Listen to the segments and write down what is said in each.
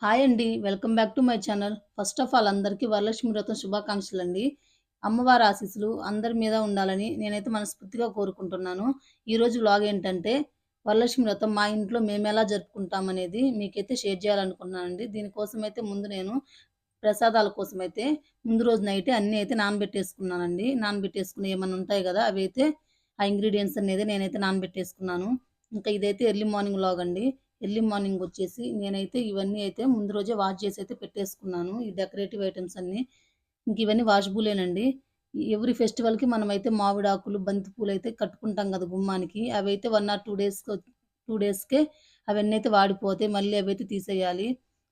Hi అండి. Welcome back to my channel. First of all అందరికీ వరలక్ష్మి వ్రతం శుభాకాంక్షలండి. అమ్మవారి ఆశీస్సులు అందరి మీద ఉండాలని నేనైతే మనస్ఫూర్తిగా కోరుకుంటున్నాను. ఈరోజు వ్లాగ్ ఏంటంటే వరలక్ష్మి వ్రతం మా ఇంట్లో మేమెలా జరుపుకుంటామనేది మీకైతే షేర్ చేయాలనుకున్నానండి. దీనికోసమైతే ముందు నేను ప్రసాదాల కోసమైతే ముందు రోజు నైటే అన్నీ అయితే నానబెట్టేసుకున్నానండి. నానబెట్టేసుకుని ఏమన్నా ఉంటాయి గదా! అవైతే ఆ ఇంగ్రీడియెంట్స్ అనేది నేనైతే నానబెట్టేసుకున్నాను. ఇంకా ఇదైతే ఎర్లీ మార్నింగ్ వ్లాగ్ అండి. ఎర్లీ మార్నింగ్ వచ్చేసి నేనైతే ఇవన్నీ అయితే ముందు రోజే వాష్ చేసి అయితే పెట్టేసుకున్నాను. ఈ డెకరేటివ్ ఐటెమ్స్ అన్నీ. ఇంక ఇవన్నీ వాషబులేనండి. ఎవ్రీ ఫెస్టివల్‌కి మనమైతే మామిడాకులు, బంతి పూలైతే కట్టుకుంటాం గదా గుమ్మానికి. అవైతే 1 ఆర్ 2 డేస్‌కే అవన్నీ అయితే వాడిపోతాయి. మళ్ళీ అవైతే తీసేయాలి.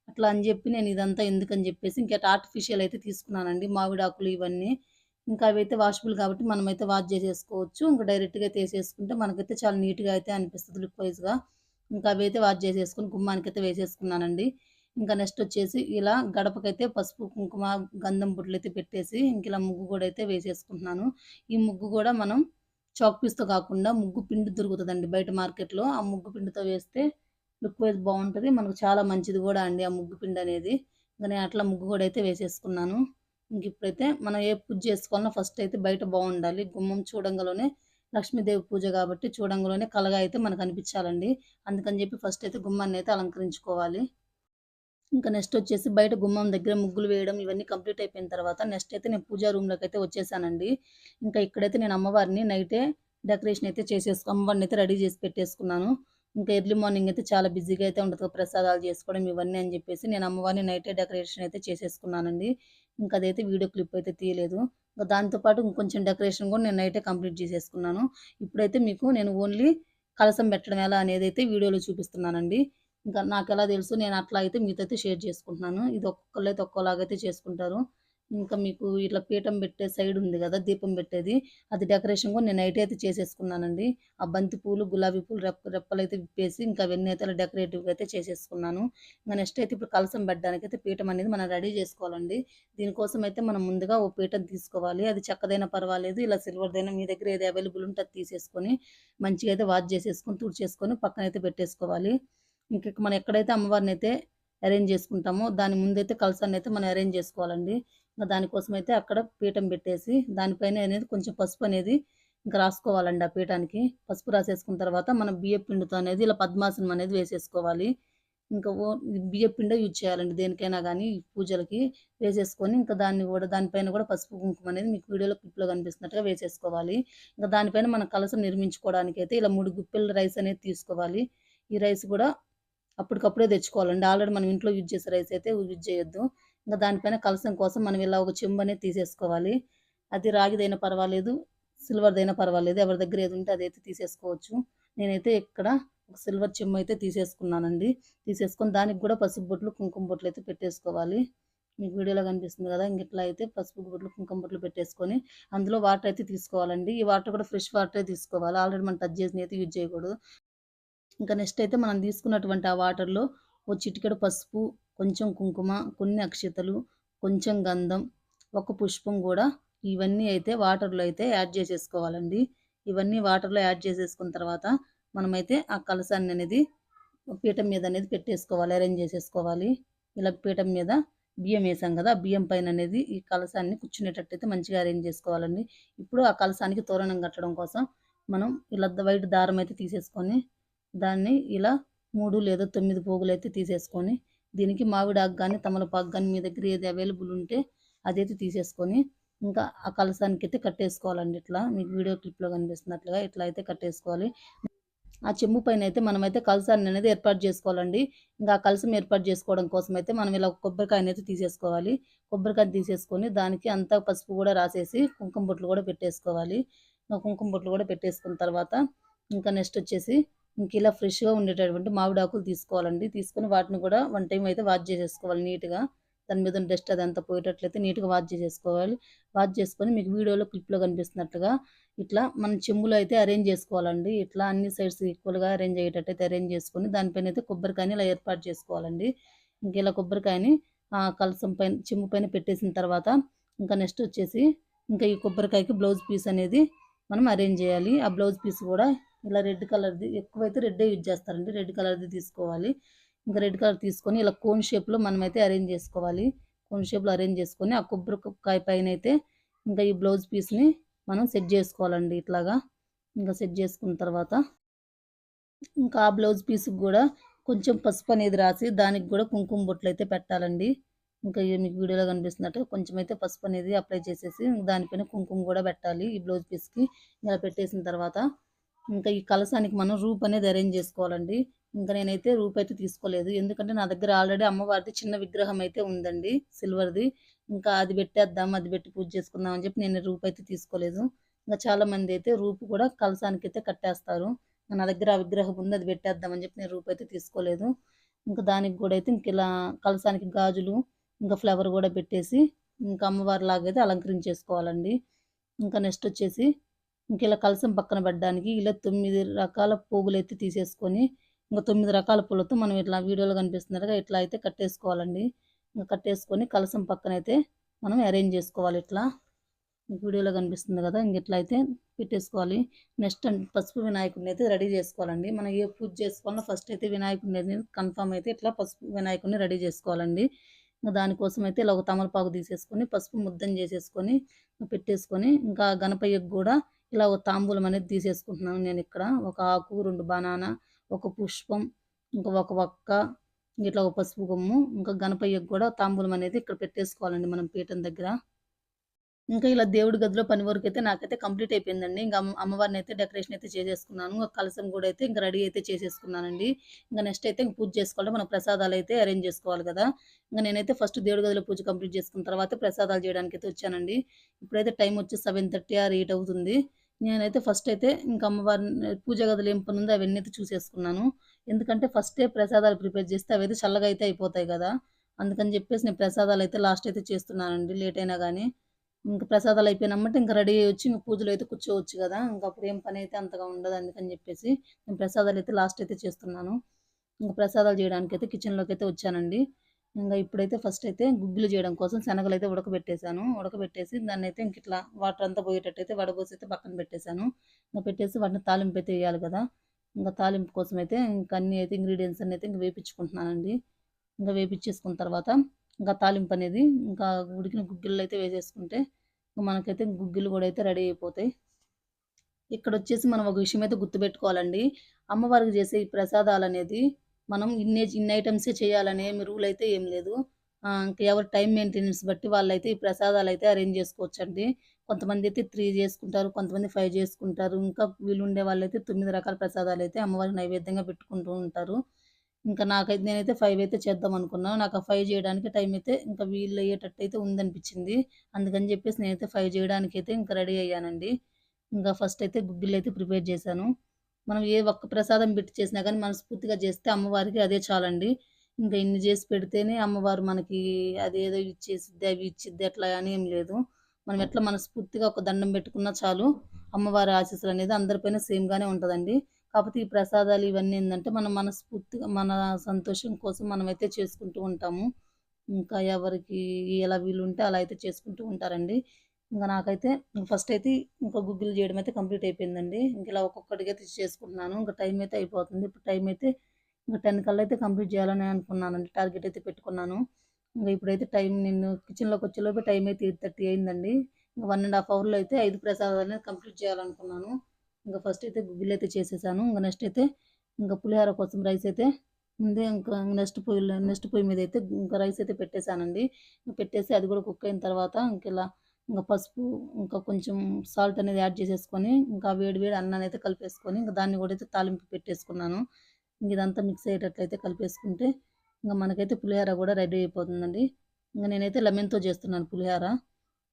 అట్లా అని జెప్పి నేను ఇదంతా ఎందుకని జెప్పేసి ఇంకా ఆర్టిఫిషియల్ అయితే తీసుకున్నానండి. మామిడాకులు ఇవన్నీ. ఇంకా అవైతే వాషబుల్ కాబట్టి మనమైతే వాష్ జేసేసుకోవచ్చు. ఇంక డైరెక్ట్‌గా అయితే ఏసేసుకుంటే మనకైతే చాలా నీట్‌గా అయితే అనిపిస్తది లుక్ వైస్‌గా. ఇంకా అవైతే వాష్ చేసేసుకొని గుమ్మానికైతే వేసేసుకున్నానండి. ఇంకా నెక్స్ట్ వచ్చేసి ఇలా గడపకైతే పసుపు, కుంకుమ, గంధం బొట్లయితే పెట్టేసి ఇంక ఇలా ముగ్గు గూడా అయితే వేసేసుకుంటున్నాను. ఈ ముగ్గు గూడా మనం చాక్ పీస్‌తో కాకుండా ముగ్గు పిండి దొరుకుతదండి బయట మార్కెట్‌లో. ఆ ముగ్గు పిండితో వేస్తే లుక్ వైస్ బావుంటది. మనకు చాలా మంచిది గూడా అండి ఆ ముగ్గు పిండనేది. ఇంక నేను అట్లా ముగ్గు గూడా అయితే వేసేసుకున్నాను. ఇంకిప్పుడైతే మనం ఏ పూజ చేసుకోవాలన్నా ఫస్ట్ అయితే బయట బావుండాలి. గుమ్మం చూడంగలోనే లక్ష్మీదేవి పూజ గాబట్టి చూడంగలోనే కళగా అయితే మనకనిపిచ్చాలండి. అందుకని జెప్పి ఫస్ట్ అయితే గుమ్మాన్నయితే అలంకరించుకోవాలి. ఇంకా నెక్స్ట్ వచ్చేసి బయట గుమ్మం దగ్గర ముగ్గులు వేయడం ఇవన్నీ కంప్లీట్ అయిపోయిన తర్వాత నెక్స్ట్ అయితే నేను పూజా రూమ్‌లోకైతే వచ్చేసానండి. ఇంకా ఇక్కడైతే నేను అమ్మవారిని నైటే డెకరేషన్ అయితే అమ్మవారినైతే రెడీ చేసి పెట్టేసుకున్నాను. ఇంకా ఎర్లీ మార్నింగ్ అయితే చాలా బిజీగా అయితే ఉంటది కదా! ప్రసాదాలు చేసుకోవడం ఇవన్నీ అని జెప్పేసి నేను అమ్మవారిని నైటే డెకరేషన్ అయితే చేసేసుకున్నానండి. ఇంకా అదైతే వీడియో క్లిప్ అయితే తీయలేదు. ఇంక దాంతో పాటు ఇంకొంచెం డెకరేషన్ గూడా నేను నైటే కంప్లీట్ చేసేసుకున్నాను. ఇప్పుడైతే మీకు నేను ఓన్లీ కలశం పెట్టడం ఎలా అనేదైతే వీడియోలో చూపిస్తున్నానండి. ఇంకా నాకెలా తెలుసు నేను అట్లా అయితే మీతో అయితే షేర్ చేసుకుంటున్నాను. ఇది ఒక్కొక్కళ్ళైతే ఒక్కోలాగైతే చేసుకుంటారు. ఇంకా మీకు ఇట్లా పీఠం పెట్టే సైడ్ ఉంది గదా! దీపం పెట్టేది. అది డెకరేషన్ కూడా నేను నైటే అయితే చేసేసుకున్నానండి. ఆ బంతి పూలు, గులాబీ పూలు రెప్పలైతే విప్పేసి ఇంకా అవన్నీ అయితే అలా డెకరేటివ్‌గా అయితే చేసేసుకున్నాను. ఇంక నెక్స్ట్ అయితే ఇప్పుడు కలశం పెట్టడానికైతే పీఠం అనేది మనం రెడీ చేసుకోవాలండి. దీనికోసం అయితే మనం ముందుగా ఓ పీఠం తీసుకోవాలి. అది చెక్కదైనా పర్వాలేదు, ఇలా సిల్వర్‌దైనా మీ దగ్గర ఏది అవైలబుల్ ఉంటే అది తీసేసుకొని మంచిగా అయితే వాష్ చేసేసుకొని, తుడిచేసుకొని పక్కనైతే పెట్టేసుకోవాలి. మనం ఎక్కడైతే అమ్మవారినైతే అరేంజ్ చేసుకుంటామో దాని ముందైతే కలశాన్నయితే మనం అరేంజ్ చేసుకోవాలండి. దానికోసమైతే అక్కడ పీఠం పెట్టేసి దానిపైన అనేది కొంచెం పసుపు అనేది ఇంక రాసుకోవాలండి ఆ పీఠానికి. పసుపు రాసేసుకున్న తర్వాత మనం బియ్యపు పిండితో అనేది ఇలా పద్మాసనం అనేది వేసేసుకోవాలి. ఇంకా బియ్యపు పిండే యూజ్ చేయాలండి దేనికైనా గానీ ఈ పూజలకి. వేసేసుకొని ఇంకా దానిపైన గూడా పసుపు, కుంకుమ అనేది మీకు వీడియోలో క్లిప్‌లో కనిపిస్తున్నట్టుగా వేసేసుకోవాలి. ఇంక దానిపైన మనం కలశం నిర్మించుకోవడానికైతే ఇలా 3 గుప్పెలు రైస్ అనేది తీసుకోవాలి. ఈ రైస్ గూడా అప్పటికప్పుడే తెచ్చుకోవాలండి. ఆల్రెడీ మనం ఇంట్లో యూజ్ చేసే రైస్ అయితే యూజ్ చేయొద్దు. ఇంక దానిపైన కలసం కోసం మనం ఇలా ఒక చెంబు అనేది తీసేసుకోవాలి. అది రాగిదైనా పర్వాలేదు, సిల్వర్‌దైనా పర్వాలేదు. ఎవరి దగ్గర ఏది ఉంటే అదైతే తీసేసుకోవచ్చు. నేనైతే ఇక్కడ ఒక సిల్వర్ చెంబు అయితే తీసేసుకున్నానండి. తీసేసుకొని దానికి గూడా పసుపు బొట్లు, కుంకుమ బొట్లు అయితే పెట్టేసుకోవాలి. మీకు వీడియోలో కనిపిస్తుంది గదా! ఇట్లా అయితే పసుపు బొట్లు, కుంకుమ బొట్లు పెట్టేసుకొని అందులో వాటర్ అయితే తీసుకోవాలండి. ఈ వాటర్ కూడా ఫ్రెష్ వాటరే తీసుకోవాలి. ఆల్రెడీ మనం టచ్ చేసినయి అయితే యూజ్ చేయకూడదు. ఇంకా నెక్స్ట్ అయితే మనం తీసుకున్నటువంటి ఆ వాటర్‌లో ఓ చిటికెడు పసుపు, కొంచెం కుంకుమ, కొన్ని అక్షితలు, కొంచెం గంధం, ఒక పుష్పం గూడా ఇవన్నీ అయితే వాటర్‌లో అయితే యాడ్ చేసేసుకోవాలండి. ఇవన్నీ వాటర్‌లో యాడ్ చేసేసుకున్న తర్వాత మనమైతే ఆ కలశాన్ననేది పీఠం మీద అనేది పెట్టేసుకోవాలి. అరేంజ్ చేసేసుకోవాలి. ఇలా పీఠం మీద బియ్యం ఏసాం గదా! ఆ బియ్యం పైననేది ఈ కలశాన్ని కూర్చునేటట్టయితే మంచిగా అరేంజ్ చేసుకోవాలండి. ఇప్పుడు ఆ కలశానికి తోరణం కట్టడం కోసం మనం ఇలా వైట్ దారం అయితే తీసేసుకొని దాన్ని ఇలా 3 లేదా 9 పోగులైతే తీసేసుకొని, దీనికి మావిడాకు గాని, తమలపాకు గాని మీ దగ్గర ఏది అవైలబుల్ ఉంటే అదైతే తీసేసుకొని, ఇంకా ఆ కలశానికైతే కట్టేసుకోవాలండి ఇట్లా. మీకు వీడియో క్లిప్‌లో కనిపిస్తున్నట్లుగా ఇట్లా అయితే కట్టేసుకోవాలి. ఆ చెంబు పైనైతే మనమైతే కలశాన్ననేది ఏర్పాటు జేసుకోవాలండి. ఇంకా ఆ కలశం ఏర్పాటు జేసుకోవడం కోసమైతే మనం ఇలా కొబ్బరికాయనైతే తీసేసుకోవాలి. కొబ్బరికాయని తీసేసుకొని దానికి అంతా పసుపు గూడా రాసేసి, కుంకుమ బొట్లు గూడా పెట్టేసుకోవాలి. కుంకుమ బొట్లు గూడా పెట్టేసుకున్న తర్వాత ఇంకా నెక్స్ట్ వచ్చేసి ఇంకిలా ఫ్రెష్‌గా ఉండేటటువంటి మామిడాకులు తీసుకోవాలండి. తీసుకొని వాటిని గూడా వన్ టైమ్ అయితే వాష్ జేసేసుకోవాలి నీట్‌గా. దాని మీద ఉన్న డస్ట్ అదంతా పోయేటట్లయితే నీట్‌గా వాష్ జేసేసుకోవాలి. వాష్ చేసుకొని మీకు వీడియోలో క్లిప్‌లో కనిపిస్తున్నట్టుగా ఇట్లా మనం చెంబులో అయితే అరేంజ్ చేసుకోవాలండి. ఇట్లా అన్ని సైడ్స్ ఈక్వల్‌గా అరేంజ్ అయ్యేటట్టయితే అరేంజ్ చేసుకొని దానిపైనైతే కొబ్బరికాయని ఇలా ఏర్పాటు చేసుకోవాలండి. ఇలా కొబ్బరికాయని కలసం పైన చెంబు పైన పెట్టేసిన తర్వాత ఇంకా నెక్స్ట్ వచ్చేసి ఇంకా ఈ కొబ్బరికాయకి బ్లౌజ్ పీస్ అనేది మనం అరేంజ్ చేయాలి. ఆ బ్లౌజ్ పీస్ గూడా ఇలా రెడ్ కలర్‌ది ఎక్కువైతే రెడ్డే యూజ్ చేస్తారండి. రెడ్ కలర్‌ది తీసుకోవాలి. ఇంకా రెడ్ కలర్ తీసుకొని ఇలా కోన్ షేప్‌లో మనమైతే అరేంజ్ చేసుకోవాలి. కోన్ షేప్‌లో అరేంజ్ చేసుకొని ఆ కొబ్బరికాయ పైనైతే ఇంకా ఈ బ్లౌజ్ పీస్‌ని మనం సెట్ చేసుకోవాలండి ఇట్లాగా. ఇంకా సెట్ చేసుకున్న తర్వాత ఇంకా ఆ బ్లౌజ్ పీస్‌కి గూడా కొంచెం పసుపనేది రాసి దానికి గూడా కుంకుమ బొట్లయితే పెట్టాలండి. ఇంకా మీకు వీడియోలో కనిపిస్తున్నట్టు కొంచెమైతే పసుపనేది అప్లై చేసేసి దానిపైన కుంకుమ గూడా పెట్టాలి ఈ బ్లౌజ్ పీస్‌కి. ఇలా పెట్టేసిన తర్వాత ఇంకా ఈ కలశానికి మనం రూప్ అనేది అరేంజ్ చేసుకోవాలండి. ఇంకా నేనైతే రూప్ అయితే తీసుకోలేదు. ఎందుకంటే నా దగ్గర ఆల్రెడీ అమ్మవారిది చిన్న విగ్రహం అయితే ఉందండి సిల్వర్‌ది. ఇంకా అది పెట్టేద్దాం, అది పెట్టి పూజ చేసుకుందాం అని చెప్పి నేను రూప్ అయితే తీసుకోలేదు. ఇంకా చాలామందైతే రూప్ కూడా కలశానికైతే కట్టేస్తారు. నా దగ్గర ఆ విగ్రహం ఉంది, అది పెట్టేద్దాం అని చెప్పి నేను రూప్ అయితే తీసుకోలేదు. ఇంకా దానికి గూడా అయితే ఇంకిలా కలశానికి గాజులు, ఇంకా ఫ్లవర్ గూడా పెట్టేసి ఇంకా అమ్మవారిలాగైతే అలంకరించేసుకోవాలండి. ఇంకా నెక్స్ట్ వచ్చేసి ఇంకిలా కలశం పక్కన పెట్టడానికి ఇలా 9 రకాల పోగులైతే తీసేసుకొని, ఇంక 9 రకాల పూలతో మనం ఇట్లా వీడియోలో కనిపిస్తున్నట్టుగా ఇట్లా అయితే కట్టేసుకోవాలండి. ఇంక కట్టేసుకొని కలశం పక్కనైతే మనం అరేంజ్ చేసుకోవాలి ఇట్లా. మీకు వీడియోలో కనిపిస్తుంది కదా! ఇట్లా అయితే పెట్టేసుకోవాలి. నెక్స్ట్ పసుపు వినాయకుడినైతే రెడీ చేసుకోవాలండి. మనం ఏ పూజ చేసుకోవాలన్నా ఫస్ట్ అయితే వినాయకుడిని కన్ఫర్మ్ అయితే ఇట్లా పసుపు వినాయకుడిని రెడీ చేసుకోవాలండి. దానికోసం అయితే ఇలా ఒక తమలపాకు తీసేసుకొని పసుపు ముద్దను చేసేసుకొని పెట్టేసుకొని ఇంకా గణపయ్యకి గూడా ఇలా ఒక తాంబూలం అనేది తీసేసుకుంటున్నాను నేనిక్కడ. ఒక ఆకు, 2 బనానా, ఒక పుష్పం, ఇంకా ఒక వక్క, ఇట్లా ఒక పసుపు కొమ్ము, ఇంకా గణపయ్యకి గూడా తాంబూలం అనేది ఇక్కడ పెట్టేసుకోవాలండి మనం పీఠం దగ్గర. ఇంకా ఇలా దేవుడి గదిలో పని వరకైతే నాకైతే కంప్లీట్ అయిపోయిందండి. ఇంక అమ్మవారినైతే డెకరేషన్ అయితే చేసేసుకున్నాను. కలశం గూడా అయితే ఇంక రెడీ అయితే చేసేసుకున్నానండి. ఇంక నెక్స్ట్ అయితే ఇంక పూజ చేసుకోవాలి. మనం ప్రసాదాలైతే అరేంజ్ చేసుకోవాలి గదా! ఇంక నేనైతే ఫస్ట్ దేవుడి గదిలో పూజ కంప్లీట్ చేసుకున్న తర్వాత ప్రసాదాలు చేయడానికైతే వచ్చానండి. ఇప్పుడైతే టైం వచ్చి 7:30 ఆర్ 8 అవుతుంది. నేనైతే ఫస్ట్ అయితే ఇంక అమ్మవారిని పూజ గదిలో ఏం పనుందో అవన్నీ అయితే చూసేసుకున్నాను. ఎందుకంటే ఫస్టే ప్రసాదాలు ప్రిపేర్ చేస్తే అవైతే చల్లగా అయితే అయిపోతాయి గదా! అందుకని జెప్పేసి నేను ప్రసాదాలైతే లాస్ట్ అయితే చేస్తున్నానండి లేట్ అయినా గానీ. ఇంక ప్రసాదాలయిపోయినెమ్మటే ఇంక రెడీ అయ్యొచ్చి ఇంక పూజలో అయితే కూర్చోవచ్చు గదా! ఇంకప్పుడు ఏం పనైతే అంతగా ఉండదు. అందుకని జెప్పేసి నేను ప్రసాదాలైతే లాస్ట్ అయితే చేస్తున్నాను. ఇంక ప్రసాదాలు జేయడానికైతే కిచెన్‌లోకైతే వచ్చానండి. ఇంగ ఇప్పుడైతే ఫస్ట్ అయితే గుగ్గిలు జేయడం కోసం శనగలైతే ఉడకబెట్టేసాను. ఉడకబెట్టేసి దాన్నైతే ఇంకిట్లా వాటర్ అంతా పోయేటట్టయితే వడబోసి అయితే పక్కన పెట్టేసాను. ఇంక పెట్టేసి వాటిని తాలింపయితే ఎయ్యాలి గదా! ఇంక తాలింపు కోసమైతే ఇంక అన్నీ అయితే ఇంగ్రీడియెంట్స్ అన్నీ అయితే ఇంక వేపిచ్చుకుంటున్నానండి. ఇంక వేపిచ్చేసుకున్న తర్వాత ఇంకా తాలింపనేది ఇంకా ఉడికిన గుగ్గిళ్ళలో అయితే వేసేసుకుంటే మనకైతే గుగ్గిళ్ళు గూడా అయితే రెడీ అయిపోతాయి. ఇక్కడొచ్చేసి మనం ఒక విషయం అయితే గుర్తుపెట్టుకోవాలండి. అమ్మవారికి చేసే ఈ ప్రసాదాలనేది మనం ఇన్ని ఐటెమ్సే చేయాలనే రూల్ అయితే ఏం లేదు. ఇంక ఎవరి టైమ్ మెయింటెనెన్స్ బట్టి వాళ్ళైతే ఈ ప్రసాదాలైతే అరేంజ్ చేసుకోవచ్చండి. కొంతమందైతే 3 చేసుకుంటారు. కొంతమంది 5 చేసుకుంటారు. ఇంకా వీలుండే వాళ్ళైతే 9 రకాల ప్రసాదాలైతే అమ్మవారికి నైవేద్యంగా పెట్టుకుంటూ ఉంటారు. ఇంకా నేనైతే 5 అయితే చేద్దామనుకున్నా. నాకు ఆ 5 చేయడానికి టైం అయితే ఇంకా వీలయ్యేటట్టయితే ఉందనిపించింది. అందుకని చెప్పేసి నేనైతే 5 చేయడానికైతే ఇంక రెడీ అయ్యానండి. ఇంకా ఫస్ట్ అయితే గుగ్గిళ్ళైతే ప్రిపేర్ చేశాను. మనం ఏ ఒక్క ప్రసాదం పెట్టి చేసినా గానీ మనస్ఫూర్తిగా చేస్తే అమ్మవారికి అదే చాలండి. ఇంకా ఇన్ని చేసి పెడితేనే అమ్మవారు మనకి అదేదో ఇచ్చేసిద్ది, అవి ఇచ్చిద్ది అట్లా అని ఏం లేదు. మనం ఎట్లా మనస్ఫూర్తిగా ఒక దండం పెట్టుకున్నా చాలు. అమ్మవారి ఆశీస్సులనేది అందరిపైన సేమ్‌గానే ఉంటదండి. కాపోతే ఈ ప్రసాదాలు ఇవన్నీ ఏందంటే మనం మనస్ఫూర్తిగా మన సంతోషం కోసం మనమైతే చేసుకుంటూ ఉంటాము. ఇంకా ఎవరికి ఎలా వీలుంటే అలా అయితే చేసుకుంటూ ఉంటారండి. ఇంక నాకైతే ఫస్ట్ అయితే ఇంకా గుగ్గిలు చేయడం అయితే కంప్లీట్ అయిపోయిందండి. ఇంక ఇలా ఒక్కొక్కటిగా తెచ్చి చేసుకుంటున్నాను. ఇంక టైం అయితే అయిపోతుంది. ఇప్పుడు టైం అయితే ఇంక 10 కల్లా అయితే కంప్లీట్ చేయాలని అనుకున్నానండి. టార్గెట్ అయితే పెట్టుకున్నాను. ఇంక ఇప్పుడైతే టైం నేను కిచెన్‌లోకి వచ్చేలోపే టైం అయితే 8:30 అయిందండి. ఇంక 1 ½ అవర్‌లో అయితే 5 ప్రసాదాలనేది కంప్లీట్ చేయాలనుకున్నాను. ఇంక ఫస్ట్ అయితే గుగ్గిలైతే చేసేసాను. ఇంక నెక్స్ట్ అయితే ఇంక పులిహోర కోసం రైస్ అయితే ముందే ఇంకా నెక్స్ట్ పొయ్యి మీదైతే ఇంకా రైస్ అయితే పెట్టేసానండి. పెట్టేసి అది కూడా కుక్ అయిన తర్వాత ఇంక పసుపు, ఇంకా కొంచెం సాల్ట్ అనేది యాడ్ చేసేసుకొని, ఇంకా వేడి వేడి అన్నాన్నయితే కలిపేసుకొని, ఇంక దాన్ని కూడా అయితే తాలింపు పెట్టేసుకున్నాను. ఇంక ఇదంతా మిక్స్ అయ్యేటట్లయితే కలిపేసుకుంటే, ఇంక మనకైతే పులిహోర కూడా రెడీ అయిపోతుందండి. ఇంక నేనైతే లెమన్‌తో చేస్తున్నాను పులిహోర.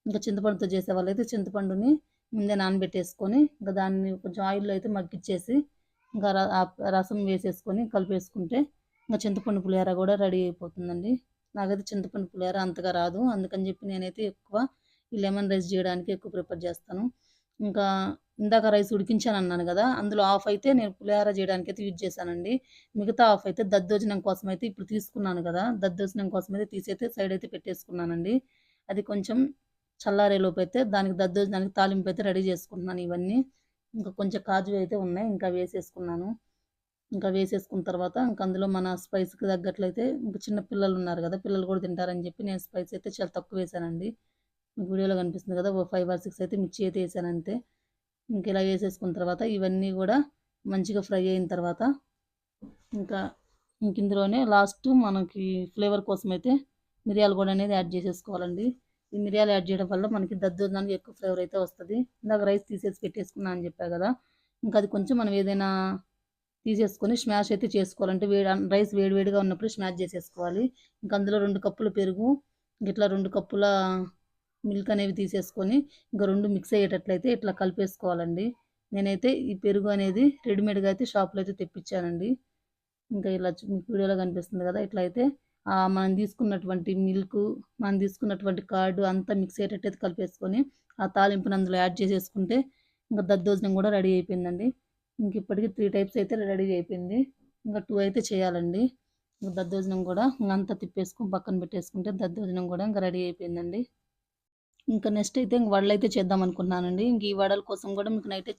ఇంకా చింతపండుతో చేసేవాళ్ళైతే చింతపండుని ముందే నానబెట్టేసుకొని, ఇంక దాన్ని కొంచెం ఆయిల్‌లో అయితే మగ్గిచ్చేసి, ఇంకా రసం వేసేసుకొని కలిపేసుకుంటే, ఇంక చింతపండు పులిహోర కూడా రెడీ అయిపోతుందండి. నాకైతే చింతపండు పులిహోర అంతగా రాదు. అందుకని చెప్పి నేనైతే ఎక్కువ ఈ లెమన్ రైస్ జేయడానికి ఎక్కువ ప్రిఫర్ జేస్తాను. ఇంకా ఇందాక రైస్ ఉడికించానన్నాను గదా! అందులో హాఫ్ అయితే నేను పులిహోర జేయడానికైతే యూజ్ చేశానండి. మిగతా హాఫ్ అయితే దద్దోజనం కోసమైతే ఇప్పుడు తీసుకున్నాను గదా! దద్దోజనం కోసమైతే తీసైతే సైడ్ అయితే పెట్టేసుకున్నానండి. అది కొంచెం చల్లారేలోపైతే దానికి దద్దోజనానికి తాలింపైతే రెడీ జేసుకుంటున్నాను ఇవన్నీ. ఇంకా కొంచెం కాజు అయితే ఉన్నాయి. ఇంకా వేసేసుకున్నాను. ఇంకా వేసేసుకున్న తర్వాత ఇంక అందులో మన స్పైస్‌కి తగ్గట్లయితే ఇంక చిన్న పిల్లలున్నారు గదా! పిల్లలు గూడా తింటారని జెప్పి నేను స్పైస్ అయితే చాలా తక్కువేశానండి. మీకు వీడియోలో కనిపిస్తుంది గదా! ఓ 5 ఆర్ 6 అయితే మిర్చి అయితే ఏశానంతే. ఇంకిలా ఏసేసుకున్న తర్వాత ఇవన్నీ గూడా మంచిగా ఫ్రై అయిన తర్వాత ఇంకా ఇందులోనే లాస్ట్ మనకి ఫ్లేవర్ కోసమైతే మిరియాల పొడి అనేది యాడ్ చేసేసుకోవాలండి. ఈ మిరియాలు యాడ్ చేయడం వల్ల మనకి దద్దోజనానికి ఎక్కువ ఫ్లేవర్ అయితే వస్తది. ఇందాక రైస్ తీసేసి పెట్టేసుకున్నా అని చెప్పా గదా! ఇంకా అది కొంచెం మనం ఏదైనా తీసేసుకొని స్మాష్ అయితే చేసుకోవాలి. అంటే రైస్ వేడి వేడిగా ఉన్నప్పుడు స్మాష్ చేసేసుకోవాలి. ఇంక అందులో 2 కప్పులు పెరుగు, ఇట్లా 2 కప్పుల మిల్క్ అనేవి తీసేసుకొని ఇంక 2 మిక్స్ అయ్యేటట్లయితే ఇట్లా కలిపేసుకోవాలండి. నేనైతే ఈ పెరుగు అనేది రెడీమేడ్‌గా అయితే షాప్‌లో అయితే తెప్పించానండి. ఇంకా ఇలా మీకు వీడియోలో కనిపిస్తుంది కదా! ఇట్లా అయితే మనం తీసుకున్నటువంటి మిల్కు, మనం తీసుకున్నటువంటి కర్డ్ అంతా మిక్స్ అయ్యేటట్టయితే కలిపేసుకొని, ఆ తాలింపుని అందులో యాడ్ చేసేసుకుంటే, ఇంక దద్దోజనం కూడా రెడీ అయిపోయిందండి. ఇంక ఇప్పటికి 3 టైప్స్ అయితే రెడీ అయిపోయింది. ఇంకా 2 అయితే చేయాలండి. ఇంక దద్దోజనం కూడా ఇంగంతా తిప్పేసుకొని పక్కన పెట్టేసుకుంటే దద్దోజనం కూడా ఇంక రెడీ అయిపోయిందండి. ఇంకా నెక్స్ట్ అయితే ఇంక వడలైతే చేద్దామనుకుంటున్నానండి. ఇంక ఈ వడల కోసం గూడా మీకు నైటే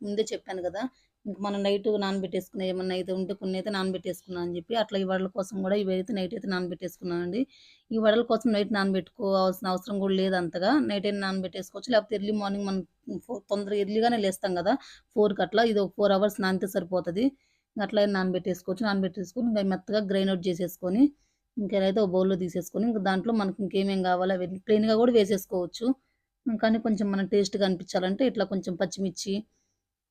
ముందే చెప్పాను గదా! ఇంక మనం నైట్ నానబెట్టేసుకున్న ఏమన్నా అయితే ఉంటే కొన్నయితే నానబెట్టేసుకున్నా అని జెప్పి, అట్లా ఈ వడల కోసం గూడా ఇవైతే నైటయితే నానబెట్టేసుకున్నానండి. ఈ వడల కోసం నైట్ నానబెట్టుకోవాల్సిన అవసరం గూడా లేదు అంతగా. నైటైనా నానబెట్టేసుకోవచ్చు. లేకపోతే ఎర్లీ మార్నింగ్ మనం తొందరగా ఎర్లీగానే లేస్తాం గదా! 4కి అట్లా ఇది ఒక 4 అవర్స్ నానితే సరిపోతది. అట్లయినా నానబెట్టేసుకోవచ్చు. నానబెట్టేసుకొని ఇంక మెత్తగా గ్రైండ్ ఔట్ చేసేసుకొని ఇంక ఇదైతే ఒక బౌల్‌లో తీసేసుకొని, ఇంక దాంట్లో మనకి ఇంకేమేం గావాలో అవన్నీ ప్లెయిన్‌గా గూడా వేసేసుకోవచ్చు. కానీ కొంచెం మనం టేస్ట్‌గా అనిపించాలంటే ఇట్లా కొంచెం పచ్చిమిర్చి,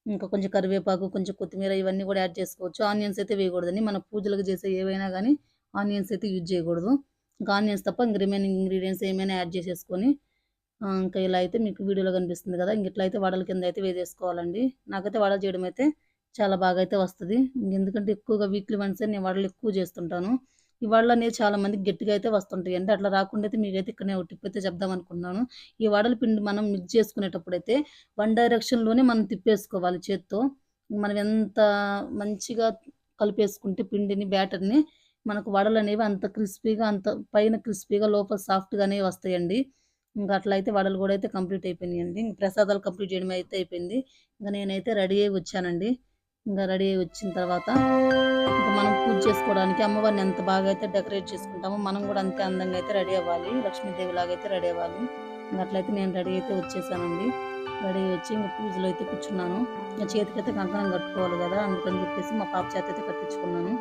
ఇంకా కొంచెం కరివేపాకు, కొంచెం కొత్తిమీర ఇవన్నీ గూడా యాడ్ చేసుకోవచ్చు. ఆనియన్స్ అయితే వేయగూడదండి. మన పూజలకు చేసే ఏవైనా గానీ ఆనియన్స్ అయితే యూజ్ చేయగూడదు. ఇంకా ఆనియన్స్ తప్ప ఇంక రిమైనింగ్ ఇంగ్రీడియెంట్స్ ఏమైనా యాడ్ చేసేసుకొని ఇంకా ఇలా అయితే మీకు వీడియోలో కనిపిస్తుంది గదా! ఇంక ఇట్లా అయితే వడల కింద అయితే వేసేసుకోవాలండి. నాకైతే వడలు చేయడం అయితే చాలా బాగా అయితే వస్తది. ఎందుకంటే ఎక్కువగా వీక్లీ వన్సే నేను వడలు ఎక్కువ చేస్తుంటాను. ఈ వడలనేవి చాలా మందికి గట్టిగా అయితే వస్తుంటాయండి. అట్లా రాకుండా అయితే మీకైతే ఇక్కడ నేను ఒక టిప్ అయితే చెప్దామనుకుంటున్నాను. ఈ వడల పిండి మనం మిక్స్ చేసుకునేటప్పుడైతే వన్ డైరెక్షన్‌లోనే మనం తిప్పేసుకోవాలి చేత్తో. మనం ఎంత మంచిగా కలిపేసుకుంటే పిండిని, బ్యాటర్‌ని మనకు వడలనేవి అంత క్రిస్పీగా, అంత పైన క్రిస్పీగా లోపల సాఫ్ట్‌గానే వస్తాయండి. ఇంక అట్లయితే వడలు గూడా అయితే కంప్లీట్ అయిపోయినాయండి. ఇంక ప్రసాదాలు కంప్లీట్ చేయడం అయితే అయిపోయింది. ఇంక నేనైతే రెడీ అయ్యి వచ్చానండి. ఇంక రెడీ అయ్యి వచ్చిన తర్వాత ఇంక మనం పూజ చేసుకోవడానికి అమ్మవారిని ఎంత బాగా అయితే డెకరేట్ చేసుకుంటామో, మనం గూడా అంతే అందంగా అయితే రెడీ అవ్వాలి. లక్ష్మీదేవిలాగా అయితే రెడీ అవ్వాలి. ఇంక అట్లయితే నేను రెడీ అయితే వచ్చేసానండి. రెడీ అయ్యి వచ్చి ఇంక పూజలో అయితే కూర్చున్నాను. ఇంక చేతికైతే కంకణం కట్టుకోవాలి గదా! అందుకని జెప్పేసి మా పాప చేతైతే కట్టించుకున్నాను.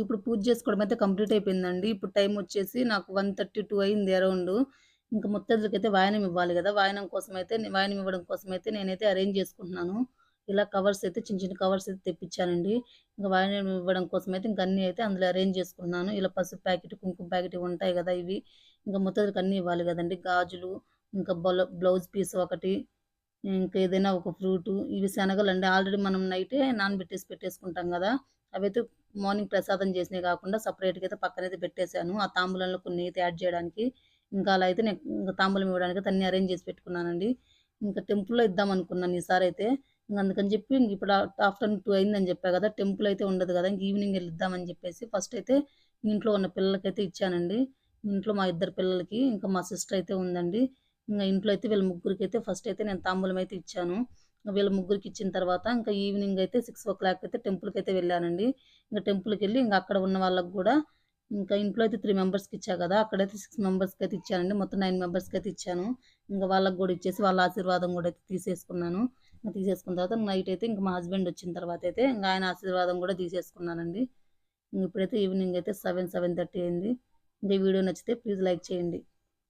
ఇప్పుడు పూజ చేసుకోవడం అయితే కంప్లీట్ అయిపోయిందండి. ఇప్పుడు టైం వచ్చేసి నాకు 1:32 అయింది అరౌండ్. ఇంక ముత్తైదులకైతే వాయనం ఇవ్వాలి గదా! వాయనం ఇవ్వడం కోసమైతే నేనైతే అరేంజ్ చేసుకుంటున్నాను. ఇలా కవర్స్ అయితే చిన్న చిన్న కవర్స్ అయితే తెప్పించానండి. ఇంక వాయనం ఇవ్వడం కోసమైతే ఇంక అన్నీ అయితే అందులో అరేంజ్ చేసుకున్నాను. ఇలా పసుపు ప్యాకెట్, కుంకుమ ప్యాకెట్ ఇవి ఉంటాయి గదా! ఇవి. ఇంక ముత్తైదులకి అన్నీ ఇవ్వాలి గదండీ! గాజులు, ఇంకా బ్లౌజ్ పీస్ ఒకటి, ఇంకేదైనా ఒక ఫ్రూటు, ఇవి శనగలండి. ఆల్రెడీ మనం నైటే పెట్టేసుకుంటాం గదా! అవైతే మార్నింగ్ ప్రసాదం చేసినయి గాకుండా సెపరేట్‌గా అయితే పక్కనైతే పెట్టేసాను. ఆ తాంబూలంలో కొన్ని అయితే యాడ్ జేయడానికి. ఇంకా అలా అయితే నేను ఇంక తాంబూలం ఇవ్వడానికైతే అన్నీ అరేంజ్ చేసి పెట్టుకున్నానండి. ఇంకా టెంపుల్‌లో ఇద్దామనుకున్నాను ఈసారైతే. అందుకని చెప్పి ఇంక ఇప్పుడు ఆఫ్టర్‌నూన్ 2 అయిందని చెప్పా గదా! టెంపుల్ అయితే ఉండదు గదా! ఇంక ఈవినింగ్ ఎళ్లి ఇద్దామని చెప్పేసి ఫస్ట్ అయితే ఇంట్లో ఉన్న పిల్లలకైతే ఇచ్చానండి. ఇంట్లో మా ఇద్దరు పిల్లలకి, ఇంకా మా సిస్టర్ అయితే ఉందండి. ఇంగ ఇంట్లో అయితే వీళ్ళ ముగ్గురికైతే ఫస్ట్ అయితే నేను తాంబూలం అయితే ఇచ్చాను. వీళ్ళ ముగ్గురికి ఇచ్చిన తర్వాత ఇంకా ఈవినింగ్ అయితే 6:00 అయితే టెంపుల్‌కైతే వెళ్ళానండి. ఇంక టెంపుల్‌కెళ్ళి ఇంక అక్కడ ఉన్న వాళ్ళకి గూడా ఇంకా ఇంట్లో అయితే 3 మెంబర్స్‌కి ఇచ్చా గదా! అక్కడైతే 6 మెంబర్స్‌కైతే ఇచ్చానండి. మొత్తం 9 మెంబర్స్‌కైతే ఇచ్చాను. ఇంక వాళ్ళకి గూడా ఇచ్చేసి వాళ్ళ ఆశీర్వాదం గూడా అయితే తీసేసుకున్నాను. తీసేసుకున్న తర్వాత నైట్ అయితే ఇంక మా హస్బెండ్ వచ్చిన తర్వాతయితే ఇంక ఆయన ఆశీర్వాదం గూడా తీసేసుకున్నానండి. ఇప్పుడైతే ఈవినింగ్ అయితే 7, 7:30 అయింది. ఇంక ఈ వీడియో నచ్చితే ప్లీజ్ లైక్ చేయండి.